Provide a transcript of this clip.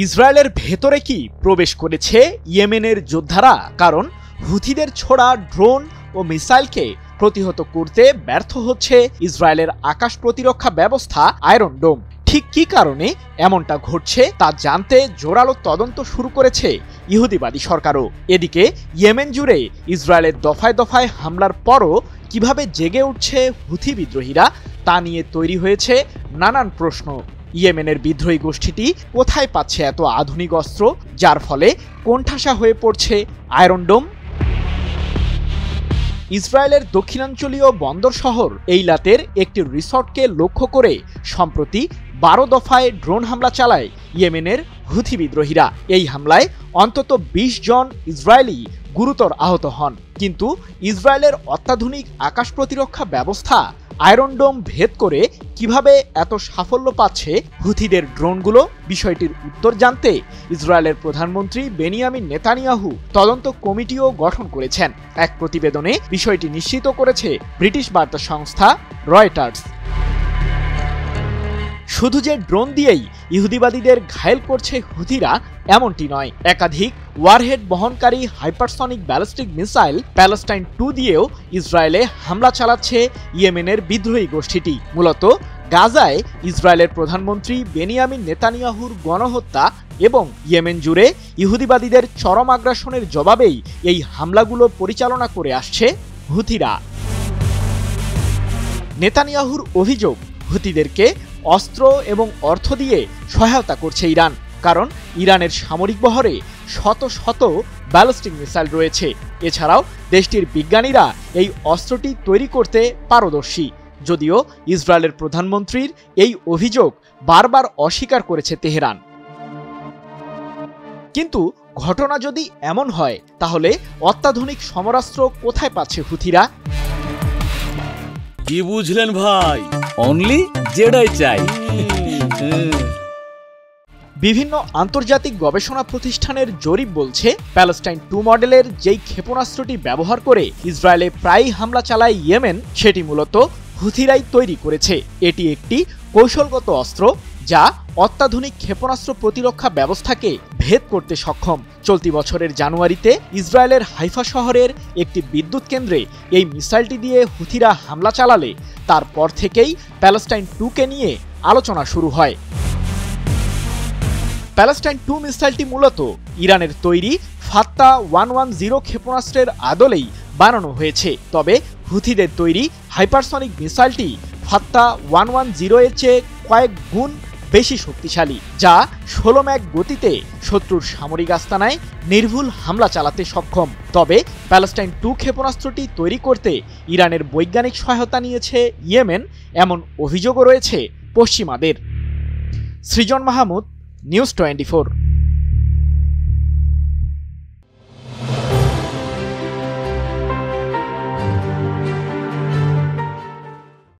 ইসরায়েলের ভেতরে কি প্রবেশ করেছে ইয়েমেনের যোদ্ধারা? কারণ হুথিদের ছোড়া ড্রোন ও মিসাইলকে প্রতিহত করতে ব্যর্থ হচ্ছে ইসরায়েলের আকাশ প্রতিরক্ষা ব্যবস্থা আয়রন ডোম। ঠিক কী কারণে এমনটা ঘটছে তা জানতে জোরালো তদন্ত শুরু করেছে ইহুদিবাদী সরকারও। এদিকে ইয়েমেন জুড়ে ইসরায়েলের দফায় দফায় হামলার পরও কিভাবে জেগে উঠছে হুথি বিদ্রোহীরা তা নিয়ে তৈরি হয়েছে নানান প্রশ্ন। ইয়েমেনের বিদ্রোহী গোষ্ঠীটি কোথায় পাচ্ছে এত আধুনিক অস্ত্র, যার ফলে কোণঠাসা হয়ে পড়ছে আয়রন ডোম? ইসরায়েলের দক্ষিণাঞ্চলীয় বন্দর শহর এইলাতের একটি রিসর্টকে লক্ষ্য করে সম্প্রতি 12 দফায় ড্রোন হামলা চালায় ইয়েমেনের হুথি বিদ্রোহীরা। এই হামলায় অন্তত 20 জন ইসরায়েলি গুরুতর আহত হন। কিন্তু ইসরায়েলের অত্যাধুনিক আকাশ প্রতিরক্ষা ব্যবস্থা আয়রন ডোম ভেদ করে কিভাবে এত সাফল্য পাচ্ছে হুথিদের ড্রোনগুলো, বিষয়টির উত্তর জানতে ইসরায়েলের প্রধানমন্ত্রী বেনিয়ামিন নেতানিয়াহু তদন্ত কমিটিও গঠন করেছেন। এক প্রতিবেদনে বিষয়টি নিশ্চিত করেছে ব্রিটিশ বার্তা সংস্থা রয়টার্স। শুধু যে ড্রোন দিয়েই ইহুদিবাদীদের ঘায়েল করছে হুথিরা এমনটি নয়, একাধিক ওয়ারহেড বহনকারী হাইপারসনিক ব্যালিস্টিক মিসাইল প্যালেস্টাইন 2 দিয়েও ইসরায়েলে হামলা চালাচ্ছে ইয়েমেনের বিদ্রোহী গোষ্ঠীটি। মূলত গাজায় ইসরায়েলের প্রধানমন্ত্রী বেনিয়ামিন নেতানিয়াহুর গণহত্যা এবং ইয়েমেন জুড়ে ইহুদিবাদীদের চরম আগ্রাসনের জবাবেই এই হামলাগুলো পরিচালনা করে আসছে হুথিরা। নেতানিয়াহুর অভিযোগ, হুথিদেরকে অস্ত্র এবং অর্থ দিয়ে সহায়তা করছে ইরান, কারণ ইরানের সামরিক বহরে শত শত ব্যালিস্টিক মিসাইল রয়েছে। এছাড়াও দেশটির বিজ্ঞানীরা এই অস্ত্রটি তৈরি করতে পারদর্শী। যদিও ইসরায়েলের প্রধানমন্ত্রীর এই অভিযোগ বারবার অস্বীকার করেছে তেহরান। কিন্তু ঘটনা যদি এমন হয়, তাহলে অত্যাধুনিক সমরাস্ত্র কোথায় পাচ্ছে হুথিরা? কি বুঝলেন ভাই? অনলি যেটাই চাই। বিভিন্ন আন্তর্জাতিক গবেষণা প্রতিষ্ঠানের জরিপ বলছে, প্যালেস্টাইন 2 মডেলের যেই ক্ষেপণাস্ত্রটি ব্যবহার করে ইসরায়েলে প্রায়ই হামলা চালায় ইয়েমেন, সেটি মূলত হুথিরাই তৈরি করেছে। এটি একটি কৌশলগত অস্ত্র যা অত্যাধুনিক ক্ষেপণাস্ত্র প্রতিরক্ষা ব্যবস্থাকে ভেদ করতে সক্ষম। চলতি বছরের জানুয়ারিতে ইসরায়েলের হাইফা শহরের একটি বিদ্যুৎ কেন্দ্রে এই মিসাইলটি দিয়ে হুথিরা হামলা চালালে তারপর থেকেই প্যালেস্টাইন 2কে নিয়ে আলোচনা শুরু হয়। প্যালেস্টাইন 2 মিসাইলটি মূলত ইরানের তৈরি ফাত্তা 110 ক্ষেপণাস্ত্রের আদলেই বানানো হয়েছে। তবে হুথিদের তৈরি হাইপারসনিক মিসাইলটি ফাত্তা 110 এর চেয়ে কয়েক গুণ বেশি শক্তিশালী, যা 16 ম্যাক গতিতে শত্রুর সামরিক আস্তানায় নির্ভুল হামলা চালাতে সক্ষম। তবে প্যালেস্টাইন 2 ক্ষেপণাস্ত্রটি তৈরি করতে ইরানের বৈজ্ঞানিক সহায়তা নিয়েছে ইয়েমেন, এমন অভিযোগও রয়েছে পশ্চিমাদের। সৃজন মাহমুদ, নিউজ 24।